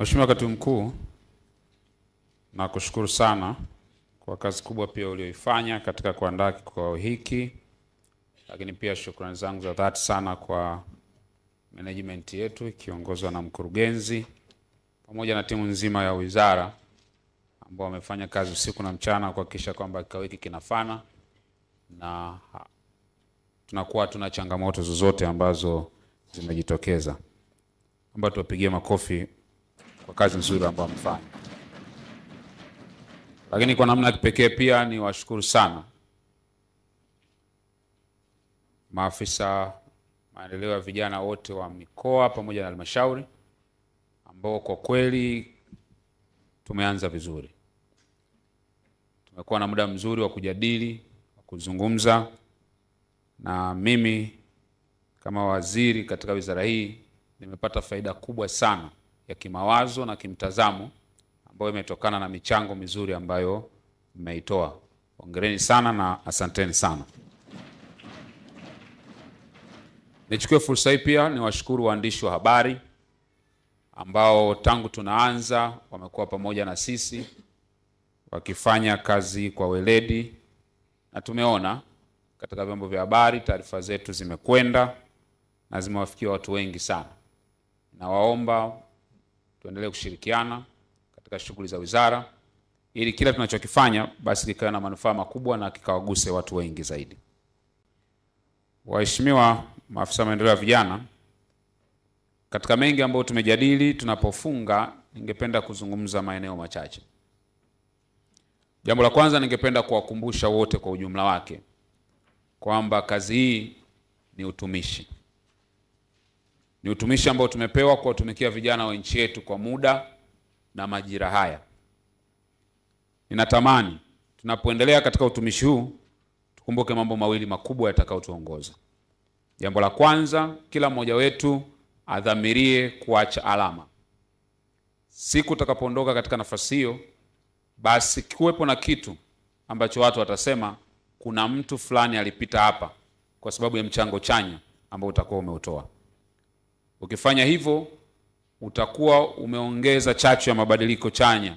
Mheshimiwa Katibu Mkuu, nakushukuru sana kwa kazi kubwa pia ulioifanya katika kuandaa kikao hiki, lakini pia shukrani zangu za dhati sana kwa management yetu ikiongozwa na mkurugenzi pamoja na timu nzima ya wizara ambao wamefanya kazi usiku na mchana kuhakikisha kwamba kikao hiki kinafana na tunakuwa tuna changamoto zozote ambazo zimejitokeza. Naomba tuwapigie makofi kwa kazi nzuri ambayo wamefanya. Lakini kwa namna kipekee pia ni washukuru sana maafisa maendeleo ya vijana wote wa mikoa pamoja na halmashauri ambao kwa kweli tumeanza vizuri. Tumekuwa na muda mzuri wa kujadili, wa kuzungumza, na mimi kama waziri katika wizara hii nimepata faida kubwa sana ya kimawazo na kimtazamo ambayo imetokana na michango mizuri ambayo mmeitoa. Hongereni sana na asanteni sana. Nichukue fursa hii pia niwashukuru waandishi wa habari ambao tangu tunaanza wamekuwa pamoja na sisi wakifanya kazi kwa weledi, na tumeona katika vyombo vya habari taarifa zetu zimekwenda na zimewafikia watu wengi sana. Nawaomba tuendelee kushirikiana katika shughuli za wizara ili kila tunachokifanya basi kikawe na manufaa makubwa na kikawaguse watu wengi zaidi. Waheshimiwa maafisa maendeleo ya vijana, katika mengi ambayo tumejadili, tunapofunga ningependa kuzungumza maeneo machache. Jambo la kwanza, ningependa kuwakumbusha wote kwa ujumla wake kwamba kazi hii ni utumishi. Ni utumishi ambao tumepewa kuwatumikia vijana wa nchi yetu kwa muda na majira haya. Ninatamani tunapoendelea katika utumishi huu tukumbuke mambo mawili makubwa yatakayotuongoza. Jambo la kwanza, kila mmoja wetu adhamirie kuacha alama. Siku utakapoondoka katika nafasi hiyo, basi kuwepo na kitu ambacho watu watasema kuna mtu fulani alipita hapa kwa sababu ya mchango chanya ambao utakuwa umeutoa. Ukifanya hivyo utakuwa umeongeza chachu ya mabadiliko chanya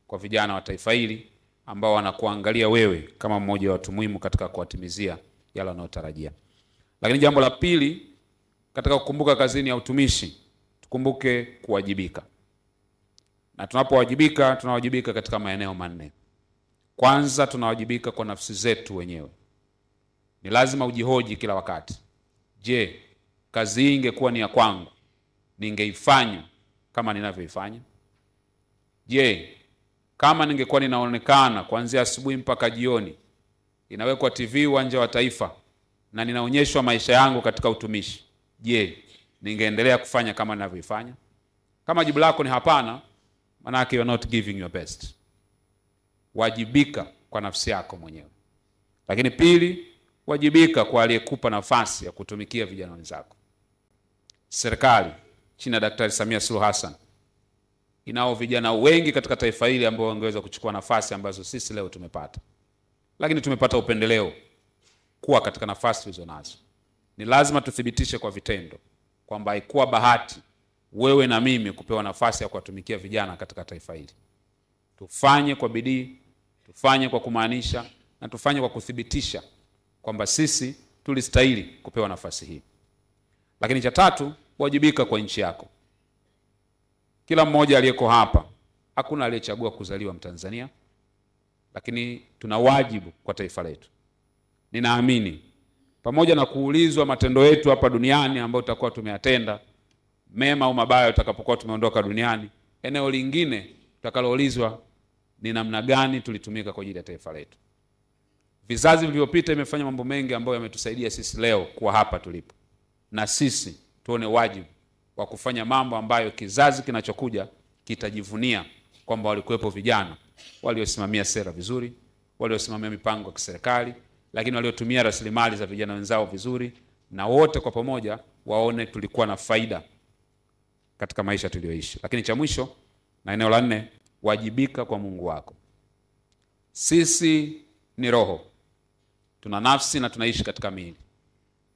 kwa vijana wa taifa hili ambao wanakuangalia wewe kama mmoja wa watu muhimu katika kuwatimizia yale wanayotarajia. Lakini jambo la pili, katika kukumbuka kazini ya utumishi, tukumbuke kuwajibika. Na tunapowajibika, tunawajibika katika maeneo manne. Kwanza, tunawajibika kwa nafsi zetu wenyewe. Ni lazima ujihoji kila wakati. Je, kazi hii ingekuwa ni ya kwangu, ningeifanya kama ninavyoifanya? Je, kama ningekuwa ninaonekana kuanzia asubuhi mpaka jioni, inawekwa TV uwanja wa Taifa na ninaonyeshwa maisha yangu katika utumishi, je, ningeendelea kufanya kama ninavyoifanya? Kama jibu lako ni hapana, maana yake you are not giving your best. Wajibika kwa nafsi yako mwenyewe. Lakini pili, wajibika kwa aliyekupa nafasi ya kutumikia vijana wenzako. Serikali chini ya Daktari Samia Suluhu Hassan inao vijana wengi katika taifa hili ambao wangeweza kuchukua nafasi ambazo sisi leo tumepata. Lakini tumepata upendeleo kuwa katika nafasi tulizonazo. Ni lazima tuthibitishe kwa vitendo kwamba haikuwa bahati wewe na mimi kupewa nafasi ya kuwatumikia vijana katika taifa hili. Tufanye kwa bidii, tufanye kwa kumaanisha, na tufanye kwa kuthibitisha kwamba sisi tulistahili kupewa nafasi hii. Lakini cha tatu, wajibika kwa nchi yako. Kila mmoja aliyeko hapa, hakuna aliyechagua kuzaliwa Mtanzania, lakini tuna wajibu kwa taifa letu. Ninaamini pamoja na kuulizwa matendo yetu hapa duniani ambayo tutakuwa tumeyatenda, mema au mabaya tutakapokuwa tumeondoka duniani, eneo lingine tutakaloulizwa ni namna gani tulitumika kwa ajili ya taifa letu. Vizazi vilivyopita imefanya mambo mengi ambayo yametusaidia sisi leo kuwa hapa tulipo. Na sisi tuone wajibu wa kufanya mambo ambayo kizazi kinachokuja kitajivunia kwamba walikuwepo vijana waliosimamia sera vizuri, waliosimamia mipango ya kiserikali, lakini waliotumia rasilimali za vijana wenzao vizuri, na wote kwa pamoja waone tulikuwa na faida katika maisha tuliyoishi. Lakini cha mwisho na eneo la nne, wajibika kwa Mungu wako. Sisi ni roho. Tuna nafsi na tunaishi katika miili.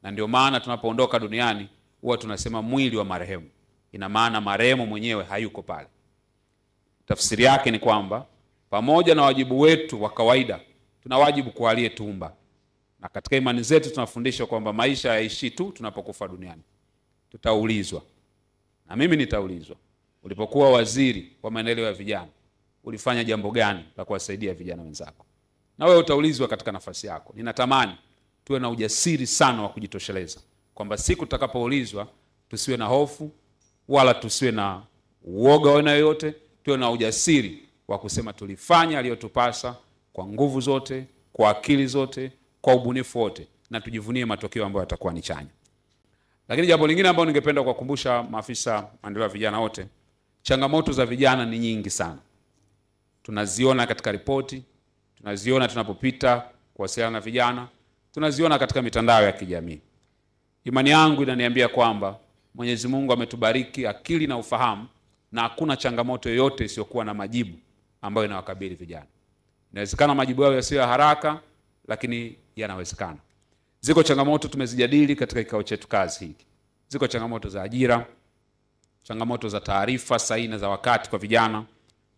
Na ndio maana tunapoondoka duniani huwa tunasema mwili wa marehemu. Ina maana marehemu mwenyewe hayuko pale. Tafsiri yake ni kwamba pamoja na wajibu wetu wa kawaida, tuna wajibu kwa aliyetuumba. Na katika imani zetu tunafundishwa kwamba maisha hayaishi tu tunapokufa duniani. Tutaulizwa. Na mimi nitaulizwa. Ulipokuwa waziri wa maendeleo ya vijana, ulifanya jambo gani la kuwasaidia vijana wenzako? Na wewe utaulizwa katika nafasi yako. Ninatamani tuwe na ujasiri sana wa kujitosheleza, kwamba siku tutakapoulizwa tusiwe na hofu wala tusiwe na uoga wa aina yoyote, tuwe na ujasiri wa kusema tulifanya aliyotupasa kwa nguvu zote, kwa akili zote, kwa ubunifu wote, na tujivunie matokeo ambayo yatakuwa ni chanya. Lakini jambo lingine ambalo ningependa kuwakumbusha maafisa maendeleo ya vijana wote, changamoto za vijana ni nyingi sana. Tunaziona katika ripoti, tunaziona tunapopita kuwasiliana na vijana, tunaziona katika mitandao ya kijamii. Imani yangu inaniambia kwamba Mwenyezi Mungu ametubariki akili na ufahamu, na hakuna changamoto yoyote isiyokuwa na majibu ambayo inawakabili vijana. Inawezekana majibu yao yasiyo haraka, lakini yanawezekana. Ziko changamoto tumezijadili katika kikao chetu kazi hiki. Ziko changamoto za ajira, changamoto za taarifa sahihi na za wakati kwa vijana,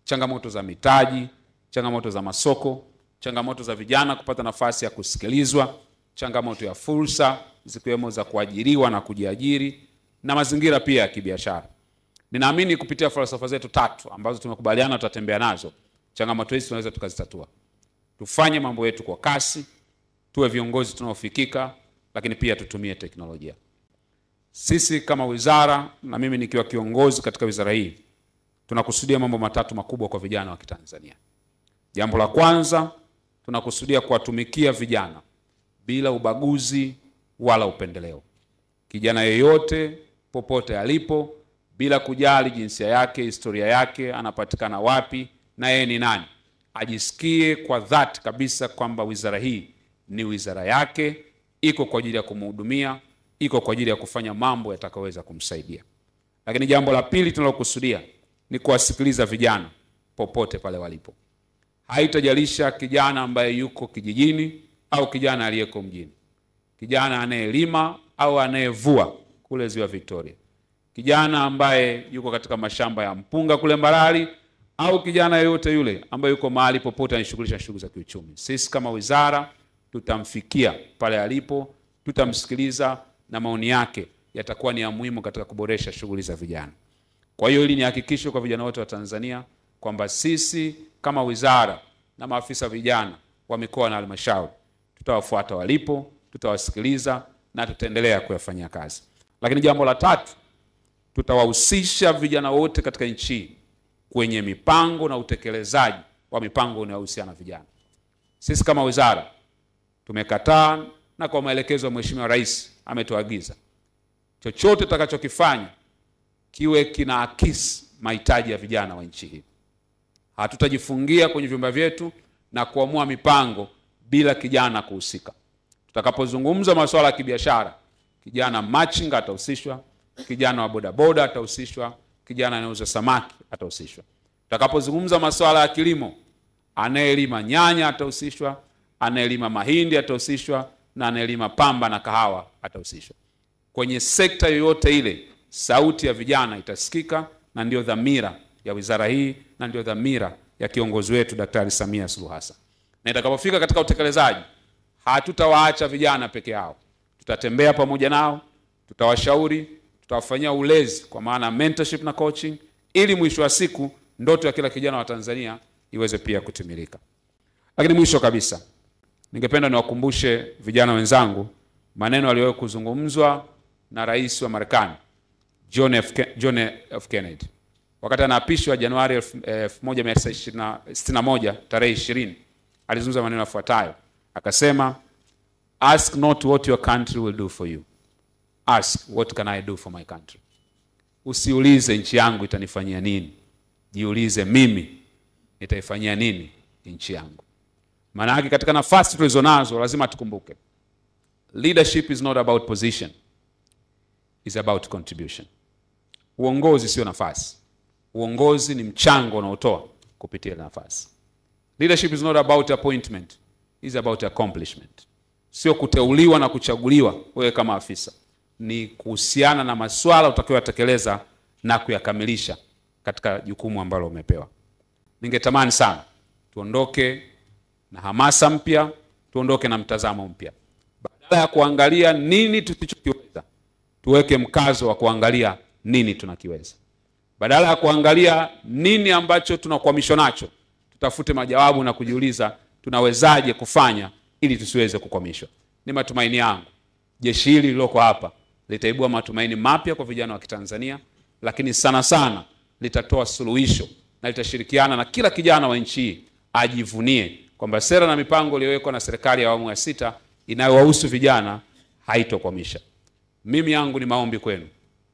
changamoto za mitaji, changamoto za masoko, changamoto za vijana kupata nafasi ya kusikilizwa, changamoto ya fursa zikiwemo za kuajiriwa na kujiajiri, na mazingira pia ya kibiashara. Ninaamini kupitia falsafa zetu 3 ambazo tumekubaliana tutatembea nazo, changamoto hizi tunaweza tukazitatua. Tufanye mambo yetu kwa kasi, tuwe viongozi tunaofikika, lakini pia tutumie teknolojia. Sisi kama wizara, na mimi nikiwa kiongozi katika wizara hii, tunakusudia mambo 3 makubwa kwa vijana wa Kitanzania. Jambo la kwanza, tunakusudia kuwatumikia vijana bila ubaguzi wala upendeleo. Kijana yeyote popote alipo, bila kujali jinsia yake, historia yake, anapatikana wapi na yeye ni nani, ajisikie kwa dhati kabisa kwamba wizara hii ni wizara yake, iko kwa ajili ya kumhudumia, iko kwa ajili ya kufanya mambo yatakayoweza kumsaidia. Lakini jambo la pili tunalokusudia ni kuwasikiliza vijana popote pale walipo. Haitajalisha kijana ambaye yuko kijijini au kijana aliyeko mjini, kijana anayelima au anayevua kule Ziwa Victoria, kijana ambaye yuko katika mashamba ya mpunga kule Mbarali, au kijana yeyote yule ambaye yuko mahali popote anashughulisha shughuli za kiuchumi. Sisi kama wizara tutamfikia pale alipo, tutamsikiliza, na maoni yake yatakuwa ni ya muhimu katika kuboresha shughuli za vijana. Kwa hiyo hili ni hakikisho kwa vijana wote wa Tanzania kwamba sisi kama wizara na maafisa vijana wa mikoa na halmashauri tutawafuata walipo, tutawasikiliza na tutaendelea kuyafanyia kazi. Lakini jambo la 3, tutawahusisha vijana wote katika nchi kwenye mipango na utekelezaji wa mipango inayohusiana na vijana. Sisi kama wizara tumekataa, na kwa maelekezo ya Mheshimiwa Rais ametuagiza chochote tutakachokifanya kiwe kinaakisi mahitaji ya vijana wa nchi hii. Hatutajifungia kwenye vyumba vyetu na kuamua mipango bila kijana kuhusika. Tutakapozungumza masuala ya kibiashara, kijana machinga atahusishwa, kijana wa bodaboda atahusishwa, kijana anayeuza samaki atahusishwa. Tutakapozungumza masuala ya kilimo, anayelima nyanya atahusishwa, anayelima mahindi atahusishwa, na anayelima pamba na kahawa atahusishwa. Kwenye sekta yoyote ile, sauti ya vijana itasikika, na ndio dhamira ya wizara hii, na ndio dhamira ya kiongozi wetu Daktari Samia Suluhu Hassan. Na itakapofika katika utekelezaji, hatutawaacha vijana peke yao. Tutatembea pamoja nao, tutawashauri, tutawafanyia ulezi kwa maana mentorship na coaching, ili mwisho wa siku ndoto ya kila kijana wa Tanzania iweze pia kutimilika. Lakini mwisho kabisa, ningependa niwakumbushe vijana wenzangu maneno aliyowahi kuzungumzwa na Rais wa Marekani John F. Kennedy wakati anaapishwa Januari 1961 tarehe 20. Alizungumza maneno yafuatayo, akasema, ask not what your country will do for you, ask what can I do for my country. Usiulize nchi yangu itanifanyia nini, jiulize mimi nitaifanyia nini nchi yangu. Maana yake katika nafasi tulizonazo lazima tukumbuke, leadership is not about position, is about contribution. Uongozi sio nafasi, uongozi ni mchango unaotoa kupitia nafasi. Leadership is not about appointment, is about accomplishment. Sio kuteuliwa na kuchaguliwa wewe kama afisa, ni kuhusiana na masuala utakayoyatekeleza na kuyakamilisha katika jukumu ambalo umepewa. ningetamani sana tuondoke na hamasa mpya, tuondoke na mtazamo mpya. Badala ya kuangalia nini tusichokiweza, tuweke mkazo wa kuangalia nini tunakiweza. Badala ya kuangalia nini ambacho tunakwamishwa nacho, tutafute majawabu na kujiuliza tunawezaje kufanya ili tusiweze kukwamishwa. Ni matumaini yangu jeshi hili lililoko hapa litaibua matumaini mapya kwa vijana wa Kitanzania, lakini sana sana litatoa suluhisho na litashirikiana na kila kijana wa nchi hii ajivunie kwamba sera na mipango iliyowekwa na serikali ya awamu ya 6 inayowahusu vijana haitokwamisha. Mimi yangu ni maombi kwenu.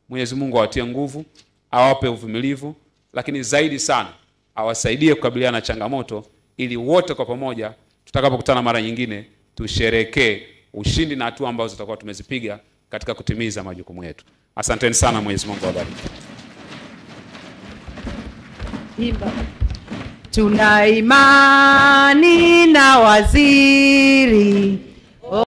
Mwenyezi Mungu awatie nguvu, awape uvumilivu, lakini zaidi sana awasaidie kukabiliana na changamoto ili wote kwa pamoja tutakapokutana mara nyingine tusherekee ushindi na hatua ambazo tutakuwa tumezipiga katika kutimiza majukumu yetu. Asanteni sana, Mwenyezi Mungu awabariki. Tuna imani na waziri